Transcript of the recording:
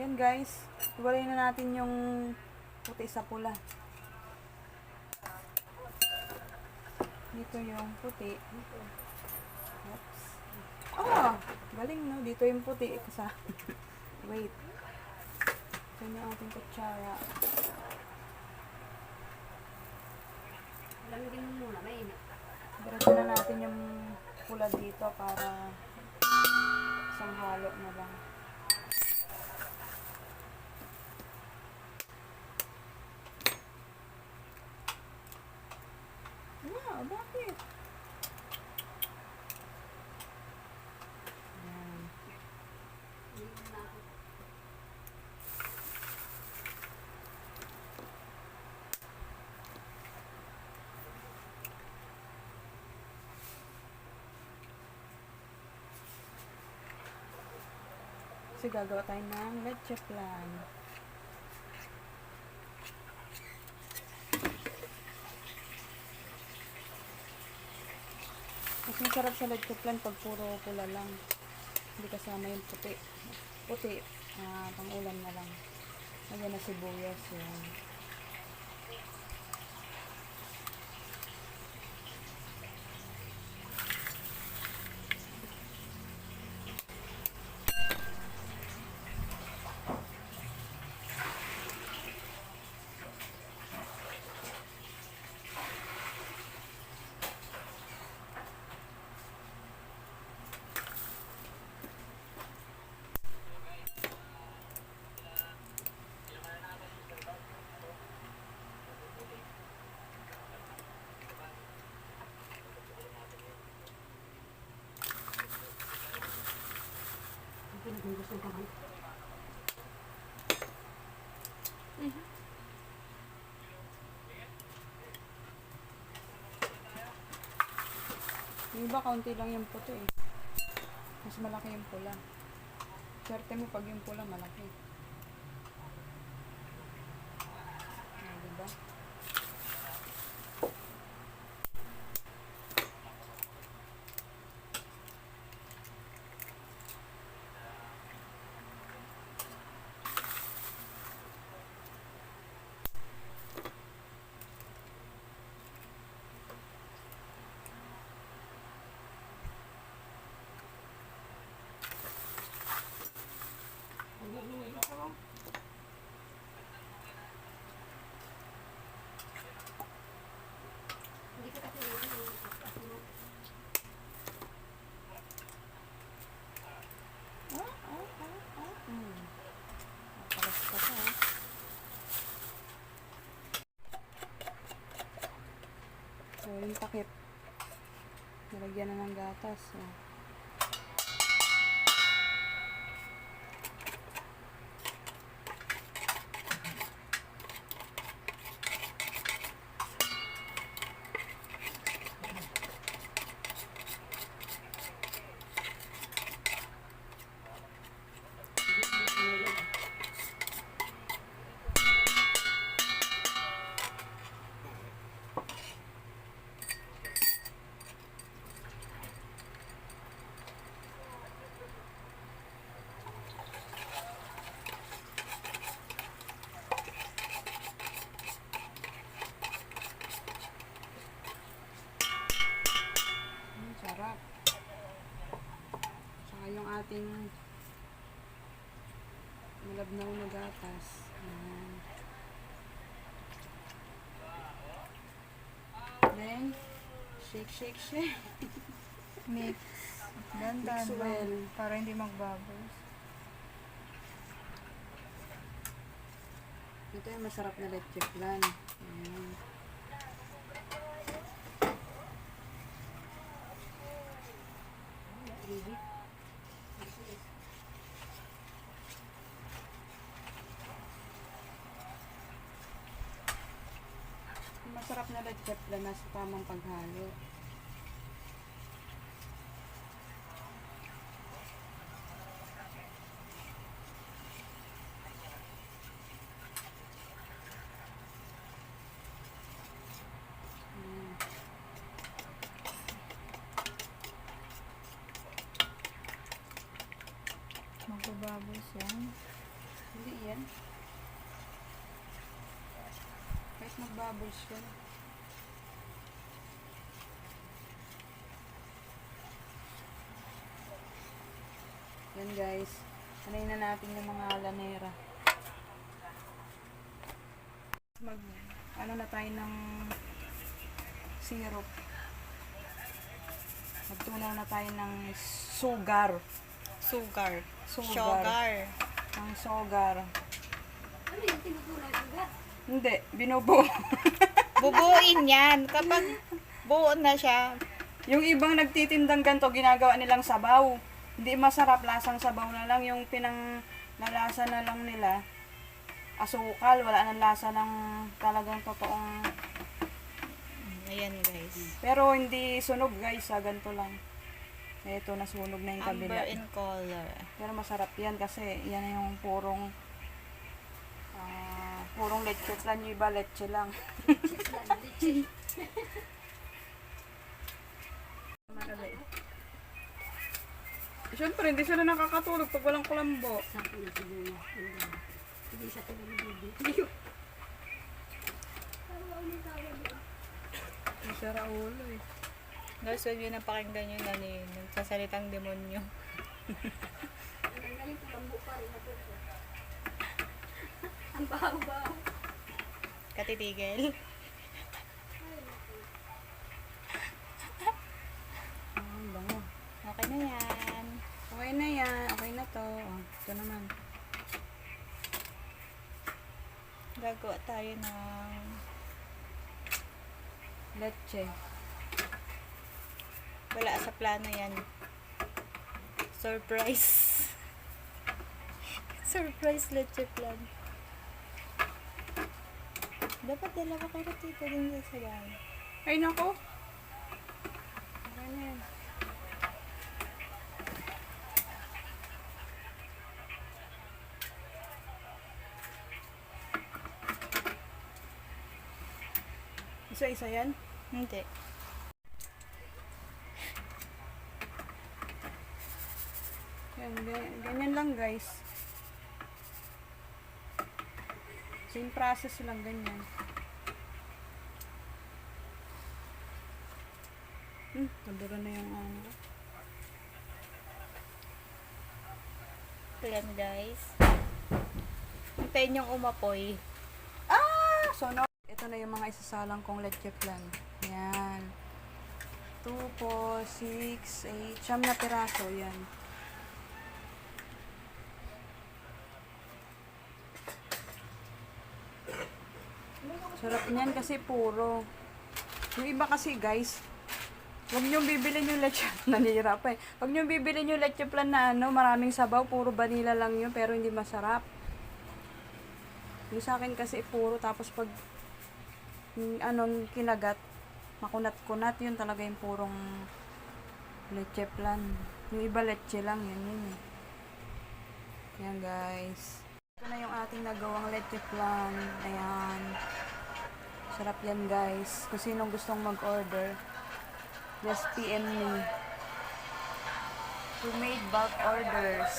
Yan guys, iwalay na natin yung puti sa pula. Dito yung puti. Oops. Ah! Galing no? Dito yung puti. Wait. Ito yung ating kutsara. Lamigin mo muna, mainit. Diretso na natin yung pula dito para isang halo na lang. Wow, bakit? Yan. Kasi gagawa tayo ng leche flan. Mas masarap sa leche flan pag puro pula lang. Hindi kasama yung puti. Puti, pang-ulam na lang. Lagyan na sibuyas yun. Gusto ko naman. Yung iba, kaunti lang yung puti eh. Mas malaki yung pula. Swerte mo pag yung pula malaki. Diba? Hindi ka kasi Palas pa siya. So, yung takip. Nalagyan na ng gatas. So. Sarap. Saka yung ating malabnaw na gatas. Ayan. Then, shake, shake, shake. Mix. Dandan Mix well. para hindi magbubbles. Ito yung masarap na leche flan. Ayan. Masarap na leche flan na sa tamang paghalo. Magbububbles yan. Hindi yan. Kahit magbubbles yan. Yan guys. Anay na natin yung mga lanera. Ano na tayo ng syrup. Magtunaw na tayo ng sugar. Sugar. Sugar. Sugar. Ng sugar. Ano yung tinutulang ugat? Hindi, binubuo. Bubuin yan. Kapag buo na siya, Yung ibang nagtitindang ganito, ginagawa nilang sabaw. Hindi masarap, lasang sabaw na lang. Yung pinanglasa na lang nila, asukal, wala nang lasa ng talagang totoong. ayan guys. Pero hindi sunog guys, ganito lang. Ito, nasunog na yung kabila. Amber in color. Pero masarap yan kasi yan yung purong leche plan. Yung iba leche lang. Siyempre, hindi sila nakakatulog pag walang kulambo. Sapo na siguro. Hindi siya tulog-tulog. Masara ulo eh. Guys, huwag nyo napakinggan yung nagsasalitang demonyo. Ang galing tulambo pa rin. Ang baho-baho. Katitigil. Ang bango. Okay na yan. Okay na yan. Okay na to. Oh, ito naman. Gagawa tayo ng Leche. wala sa plano yan. Surprise. Surprise leche plan. Dapat dalawa kayo dito din sa bahay. Ay, nako. Okay na yan. Isa-isa yan? Hindi. Yan, ganyan lang guys. Same process lang, ganyan. Nabura na yung ano. Ayan guys. Hintayin yung umapoy. So, no, ito na yung mga isasalang kong leche plan. Yan. 2, 4, 6, 8, siyam na piraso. Yan. Sarap niyan kasi puro. Yung iba kasi guys, huwag niyong bibilin yung leche. Nanihirap eh. Huwag niyong bibilin yung leche plan na ano, maraming sabaw, puro vanilla lang yun, pero hindi masarap. Yung sa akin kasi puro, tapos pag anong kinagat, makunat-kunat, yun talaga yung purong leche plan. Yung iba leche lang, yun eh. Yan guys. Ito na yung ating nagawang leche plan. Ayan. Sarap yan guys. Kung sinong gustong mag-order, just PM me. We made bulk orders.